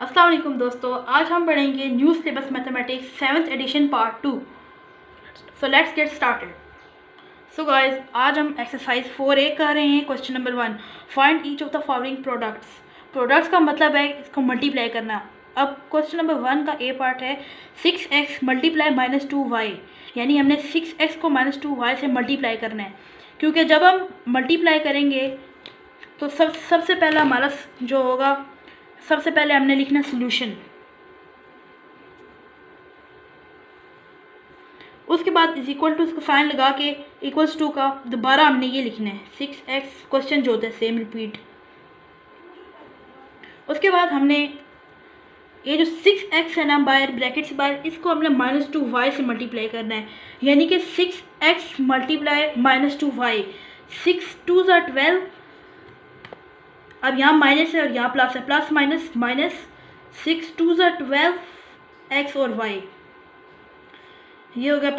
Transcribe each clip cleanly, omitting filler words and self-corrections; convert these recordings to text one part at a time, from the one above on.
अस्सलाम वालेकुम दोस्तों, आज हम पढ़ेंगे new syllabus mathematics 7th edition part 2। So let's get started. So guys, आज हम एक्सरसाइज 4A कर रहे हैं। Question number 1, find each of the following products. Products का मतलब है इसको मल्टीप्लाई करना। अब क्वेश्चन नंबर 1 का ए पार्ट है 6x मल्टीप्लाई -2y, यानी हमने 6x को -2y से मल्टीप्लाई करना है। क्योंकि जब हम मल्टीप्लाई करेंगे तो सबसे पहला हमारा जो होगा, सबसे पहले हमने लिखना सॉल्यूशन। उसके बाद इज इक्वल टू उसको साइन लगा के इक्वल्स टू का दोबारा हमने ये लिखना है 6x, क्वेश्चन जो होता है सेम रिपीट। उसके बाद हमने ये जो 6x है ना बाहर ब्रैकेट से बाहर, इसको हमने -2y से मल्टीप्लाई करना है, यानी कि 6x मल्टीप्लाई -2y, 6 2 12। अब यहाँ माइनस है और यहाँ प्लस है, प्लस माइनस माइनस, 6 2 12 x और y। ये हो गया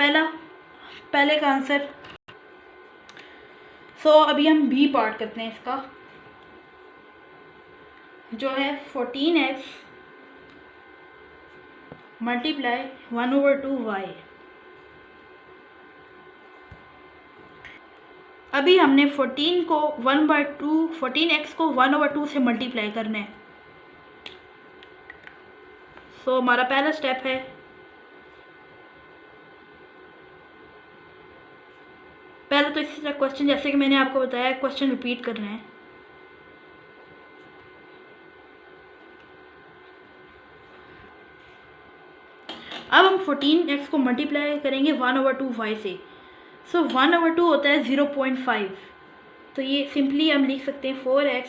पहले का आंसर। सो अभी हम बी पार्ट करते हैं इसका, जो है 14x मल्टीप्लाई 1/2y। अभी हमने 14x को 1/2 से मल्टीप्लाई करना है। सो हमारा पहला स्टेप है, पहले तो इसी तरह क्वेश्चन जैसे कि मैंने आपको बताया क्वेश्चन रिपीट करना है। अब हम 14x को मल्टीप्लाई करेंगे 1/2y से। सो 1/2 होता है 0.5, तो ये सिंपली हम लिख सकते हैं 4x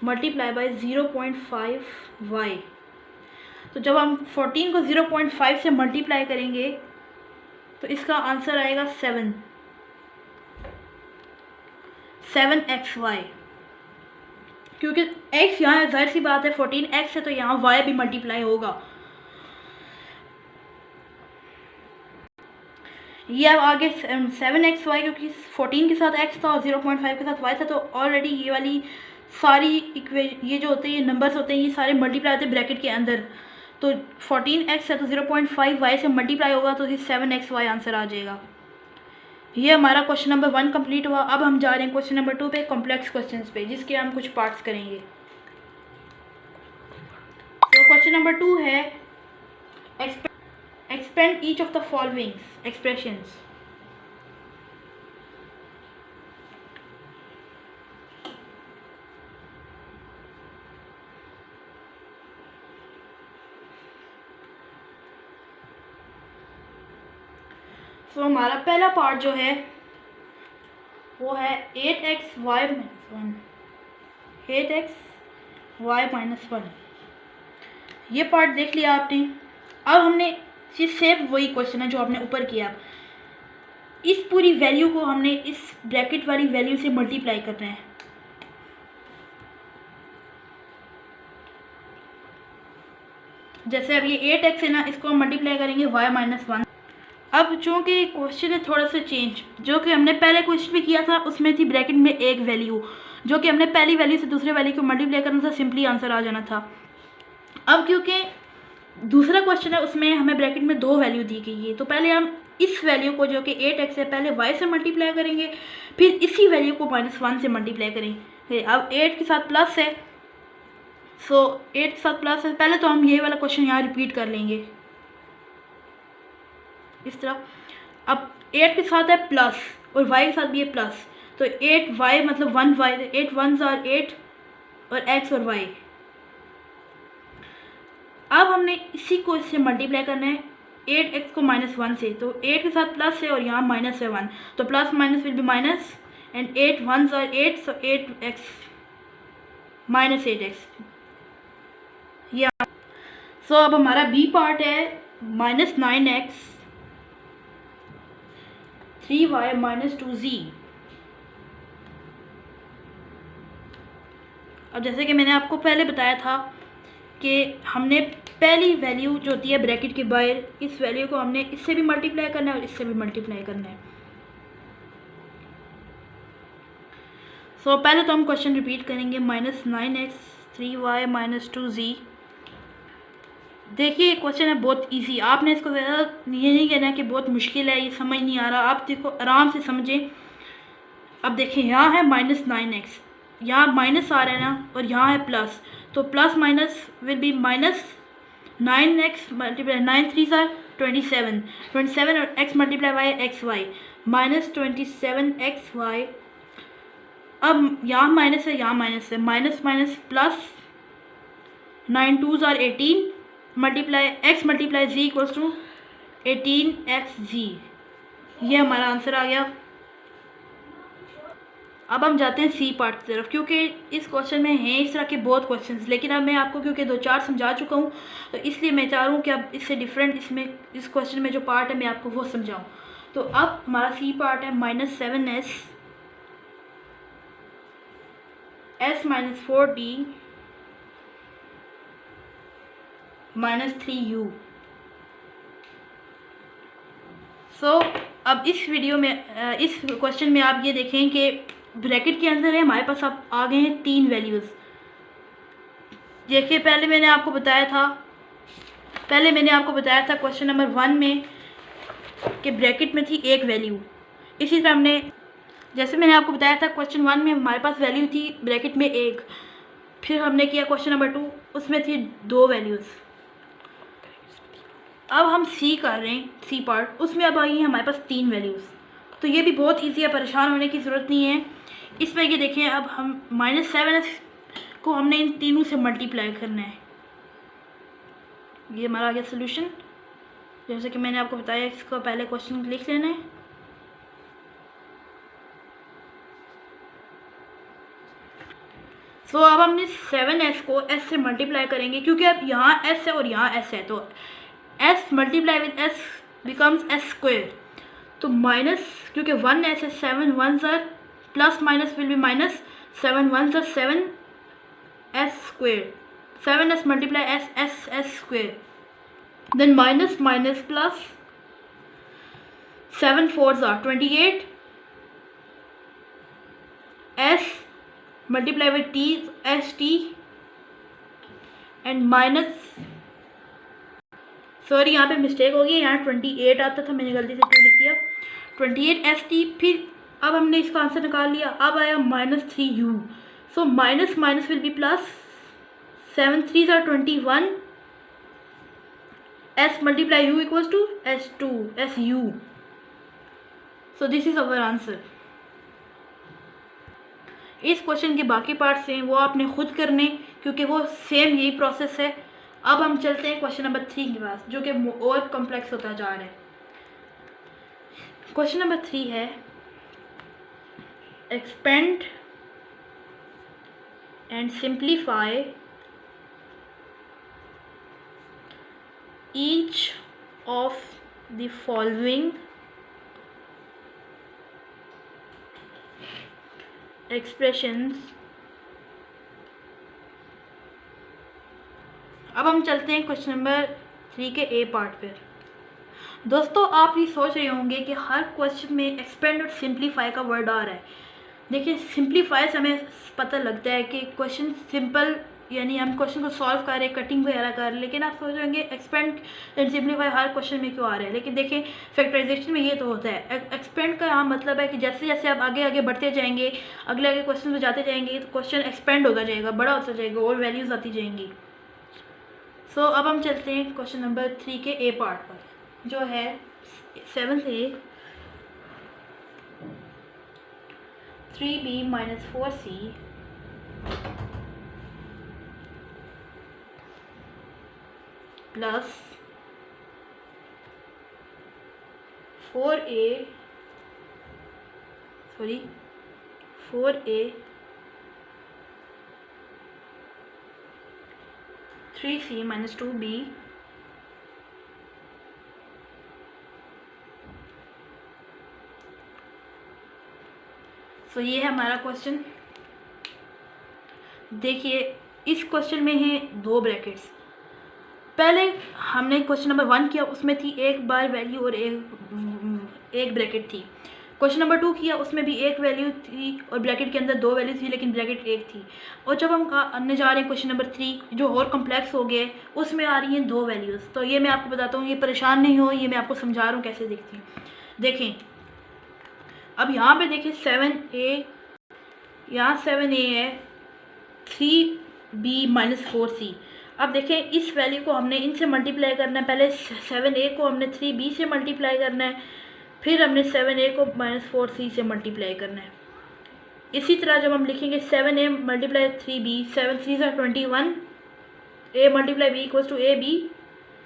मल्टीप्लाई बाई 0.5y। तो जब हम 14 को 0.5 से मल्टीप्लाई करेंगे तो इसका आंसर आएगा 7xy। क्योंकि x यहाँ जाहिर सी बात है 14x है, तो यहाँ y भी मल्टीप्लाई होगा। ये अब आगे 7xy, क्योंकि 14 के साथ x था और 0.5 के साथ y था, तो ऑलरेडी ये वाली सारी ये जो होते हैं, ये नंबर्स होते हैं, ये सारे मल्टीप्लाई होते हैं ब्रैकेट के अंदर। तो 14x है तो 0.5 y से मल्टीप्लाई होगा, तो ये 7xy आंसर आ जाएगा। ये हमारा क्वेश्चन नंबर 1 कंप्लीट हुआ। अब हम जा रहे हैं क्वेश्चन नंबर 2 पे, कॉम्प्लेक्स क्वेश्चंस पे, जिसके हम कुछ पार्ट्स करेंगे। तो क्वेश्चन नंबर 2 है expand each of the following expressions। तो हमारा पहला पार्ट जो है वो है 8xy - 1। ये पार्ट देख लिया आपने। अब हमने सेम वही क्वेश्चन है जो आपने ऊपर किया, इस पूरी वैल्यू को हमने इस ब्रैकेट वाली वैल्यू से मल्टीप्लाई करना है। जैसे अब ये 8x है ना, इसको हम मल्टीप्लाई करेंगे y - 1। अब चूँकि क्वेश्चन है थोड़ा सा चेंज, जो कि हमने पहले क्वेश्चन भी किया था, उसमें थी ब्रैकेट में एक वैल्यू, जो कि हमने पहली वैल्यू से दूसरे वैल्यू को मल्टीप्लाई करना था, सिंपली आंसर आ जाना था। अब क्योंकि दूसरा क्वेश्चन है उसमें हमें ब्रैकेट में 2 वैल्यू दी गई है, तो पहले हम इस वैल्यू को जो कि 8x है पहले y से मल्टीप्लाई करेंगे, फिर इसी वैल्यू को -1 से मल्टीप्लाई करेंगे। अब 8 के साथ प्लस है, सो 8 के साथ प्लस है। पहले तो हम ये वाला क्वेश्चन यहाँ रिपीट कर लेंगे इस तरह। अब 8 के साथ है प्लस और y के साथ भी है प्लस, तो 8y मतलब 1y, 8 1s are 8 और x और y। अब हमने इसी को इससे मल्टीप्लाई करना है 8x को -1 से, तो 8 के साथ प्लस है और यहाँ माइनस है 1, तो plus minus will be minus, and 8 1s are 8, so 8x -8x। या सो अब हमारा बी पार्ट है -9x 3y - 2z। अब जैसे कि मैंने आपको पहले बताया था कि हमने पहली वैल्यू जो होती है ब्रैकेट के बाहर, इस वैल्यू को हमने इससे भी मल्टीप्लाई करना है और इससे भी मल्टीप्लाई करना है। पहले तो हम क्वेश्चन रिपीट करेंगे -9x 3y - 2z। देखिए क्वेश्चन है बहुत इजी, आपने इसको ज़्यादा ये नहीं कहना कि बहुत मुश्किल है, ये समझ नहीं आ रहा, आप देखो आराम से समझें। अब देखिए यहाँ है -9x, यहाँ माइनस आ रहा है ना, और यहाँ है प्लस, तो plus minus will B -9x multiply 9 3 सा 27 और x multiply Y XY -27XY। अब यहाँ माइनस है, यहाँ माइनस है, माइनस माइनस प्लस 9 2 ज़ार 18 multiply x multiply z equals to 18xg। ये हमारा आंसर आ गया। अब हम जाते हैं सी पार्ट की तरफ, क्योंकि इस क्वेश्चन में हैं इस तरह के बहुत क्वेश्चंस, लेकिन अब मैं आपको क्योंकि 2-4 समझा चुका हूँ, तो इसलिए मैं चाह रहा हूँ कि अब इससे डिफरेंट इसमें इस क्वेश्चन में जो पार्ट है मैं आपको वो समझाऊँ। तो अब हमारा सी पार्ट है -7s -4d -3u। सो अब इस वीडियो में इस क्वेश्चन में आप ये देखें कि ब्रैकेट के अंदर है हमारे पास अब आ गए हैं 3 वैल्यूज़। देखिए पहले मैंने आपको बताया था क्वेश्चन नंबर 1 में कि ब्रैकेट में थी एक वैल्यू। इसी तरह हमने जैसे मैंने आपको बताया था क्वेश्चन 1 में हमारे पास वैल्यू थी ब्रैकेट में एक, फिर हमने किया क्वेश्चन नंबर 2, उसमें थी 2 वैल्यूज़। अब हम सी कर रहे हैं, सी पार्ट, उसमें अब आई हैं हमारे पास 3 वैल्यूज़। तो ये भी बहुत ईजी है, परेशान होने की ज़रूरत नहीं है। इसमें ये देखें, अब हम -7s को हमने इन तीनों से मल्टीप्लाई करना है। ये हमारा आ गया सोल्यूशन। जैसे कि मैंने आपको बताया, इसको पहले क्वेश्चन लिख लेना है। सो अब हमने 7s को s से मल्टीप्लाई करेंगे, क्योंकि अब यहाँ s है और यहाँ s है, तो s multiply with s becomes s square. तो माइनस, क्योंकि 1s है, 7 1s are plus minus will be minus, 7 1s are 7s square, 7s multiply s square, then minus minus plus 7 4s are 28, s multiply with t st, and minus, sorry यहाँ पे mistake हो गई, यहाँ 28 आता था, मैंने गलती से 2 लिख दिया, 28 st। फिर अब हमने इसका आंसर निकाल लिया, अब आया -3u। So minus minus will be plus, 7 3s are 21, s multiply u equals to su। So this is our answer. इस क्वेश्चन के बाकी पार्ट्स हैं वो आपने खुद करने, क्योंकि वो सेम यही प्रोसेस है। अब हम चलते हैं क्वेश्चन नंबर 3 के पास, जो कि और कॉम्प्लेक्स होता जा रहा है। क्वेश्चन नंबर 3 है, expand and simplify each of the following expressions. अब हम चलते हैं क्वेश्चन नंबर 3 के ए पार्ट पर। दोस्तों आप ये सोच रहे होंगे कि हर क्वेश्चन में एक्सपेंड और सिंप्लीफाई का वर्ड आ रहा है। देखिए सिंप्लीफाई से हमें पता लगता है कि क्वेश्चन सिंपल, यानी हम क्वेश्चन को सॉल्व कर रहे हैं, कटिंग वगैरह कर रहे हैं, लेकिन आप सोच रहे होंगे expand and simplify her question में क्यों आ रहा है। लेकिन देखिए फैक्टराइजेशन में ये तो होता है। एक्सपेंड का यहाँ मतलब है कि जैसे जैसे आप आगे आगे बढ़ते जाएंगे, अगले आगे क्वेश्चन में जाते जाएंगे, तो क्वेश्चन एक्सपेंड होता जाएगा, बड़ा होता जाएगा और वैल्यूज़ आती जाएंगी। सो अब हम चलते हैं क्वेश्चन नंबर 3 के ए पार्ट पर, जो है 7a 3b - 4c plus 4a 3c - 2b तो ये है हमारा क्वेश्चन। देखिए इस क्वेश्चन में है 2 ब्रैकेट्स। पहले हमने क्वेश्चन नंबर 1 किया, उसमें थी एक बार वैल्यू और एक ब्रैकेट थी। क्वेश्चन नंबर 2 किया, उसमें भी एक वैल्यू थी और ब्रैकेट के अंदर 2 वैल्यू थी, लेकिन ब्रैकेट एक थी। और जब हम आने जा रहे हैं क्वेश्चन नंबर 3 जो और कॉम्प्लेक्स हो गए, उसमें आ रही हैं 2 वैल्यूज़। तो ये मैं आपको बताता हूँ, ये परेशान नहीं हो, ये मैं आपको समझा रहा हूँ कैसे देखती हूँ। देखें अब यहाँ पे देखें 7a, यहाँ 7a है, 3b माइनस 4c। अब देखें इस वैल्यू को हमने इनसे मल्टीप्लाई करना है। पहले 7a को हमने 3b से मल्टीप्लाई करना है, फिर हमने 7a को माइनस 4c से मल्टीप्लाई करना है। इसी तरह जब हम लिखेंगे 7a मल्टीप्लाई 3b, 7 3 ज़ा 21, a multiply b equals to ab,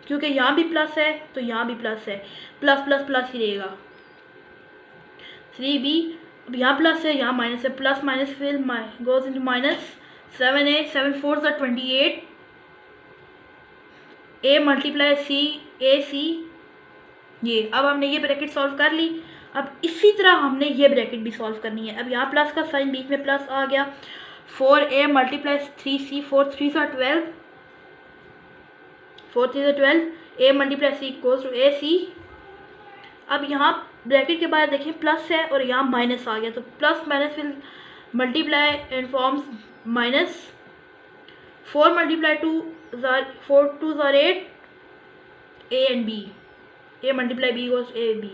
क्योंकि यहाँ भी प्लस है तो यहाँ भी प्लस है, प्लस प्लस प्लस ही रहेगा। 3b, अब यहाँ प्लस है यहाँ माइनस है, प्लस माइनस फिर गोज इनटू माइनस। 7a 7 4 ज़ा 28, a मल्टीप्लाई c ac। ये अब हमने ये ब्रैकेट सॉल्व कर ली। अब इसी तरह हमने ये ब्रैकेट भी सॉल्व करनी है। अब यहाँ प्लस का साइन बीच में प्लस आ गया, 4a मल्टीप्लाई 3c, 4 3 ज़ा 12, 4 3 ज़ा 12, a multiply c equals to ac। अब यहाँ ब्रैकेट के बाद देखें प्लस है और यहाँ माइनस आ गया, तो प्लस माइनस फिर multiply and forms minus. 4 multiply 2 4 2 ज़ा 8, a and b, a multiply b equals a b।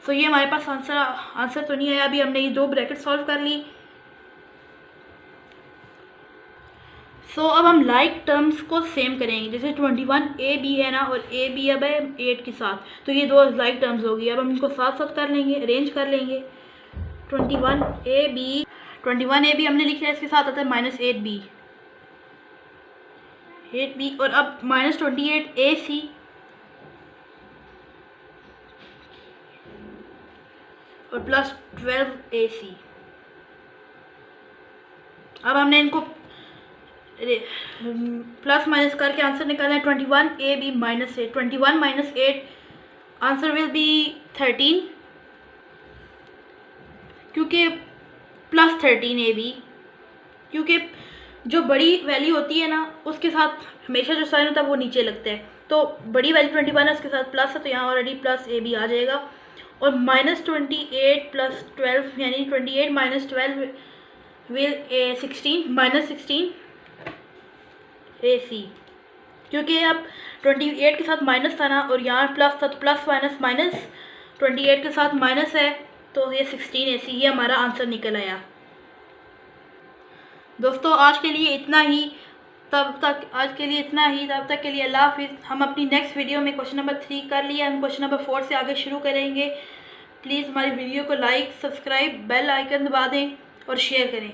सो ये हमारे पास आंसर तो नहीं है। अभी हमने ये 2 ब्रैकेट सॉल्व कर ली। सो अब हम लाइक टर्म्स को सेम करेंगे, जैसे 21ab है ना, और ab अब है 8 के साथ, तो ये 2 लाइक टर्म्स होगी। अब हम इनको साथ साथ कर लेंगे, अरेंज कर लेंगे। 21ab हमने लिख लिया, इसके साथ आता है माइनस 8b, और अब माइनस 28ac, और प्लस 12ac। अब हमने इनको प्लस माइनस करके आंसर निकालना है। 21ab minus 8, 21 minus 8, answer will be 13, क्योंकि प्लस 13ab, क्योंकि जो बड़ी वैल्यू होती है ना उसके साथ हमेशा जो साइन होता है वो नीचे लगता है। तो बड़ी वैल्यू 21 है, उसके साथ प्लस है, तो यहाँ ऑलरेडी प्लस ab आ जाएगा। और माइनस 28 प्लस 12 यानी 28 माइनस 12 विल 16 माइनस 16 ac, क्योंकि अब 28 के साथ माइनस था ना और यहाँ प्लस था, तो प्लस माइनस माइनस, 28 के साथ माइनस है तो ये 16 ac, ये हमारा आंसर निकल आया। दोस्तों आज के लिए इतना ही, तब तक के लिए अल्लाह हाफिज़। हम अपनी नेक्स्ट वीडियो में क्वेश्चन नंबर 3 कर लिया, हम क्वेश्चन नंबर 4 से आगे शुरू करेंगे। प्लीज़ हमारी वीडियो को लाइक, सब्सक्राइब, बेल आइकन दबा दें और शेयर करें।